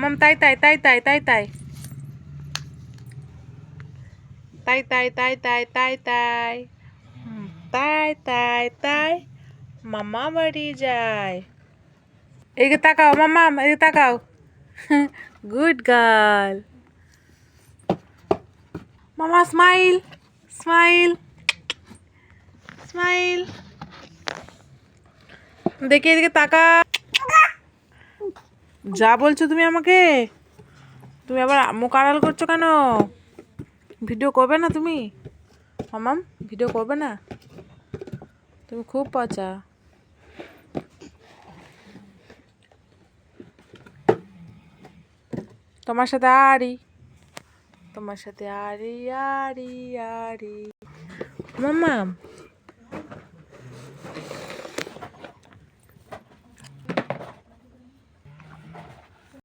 মাম তাই তাই তাই তাই তাই তাই তাই তাই তাই তাই তাই তাই তাই তাই তাই মামা বাড়ি যায়। এদিকে তাকাও মামা, এদিকে তাকাও। Good girl. মামা স্মাইল স্মাইল স্মাইল। দেখি এদিকে তাকা। যা বলছো তুমি আমাকে, তুমি আবার মুখ আড়াল করছো কেন? ভিডিও করবে না তুমি? মামাম ভিডিও করবে না? তুমি খুব পচা। তোমার সাথে আড়ি, তোমার সাথে আড়ি আড়ি আড়ি। মামাম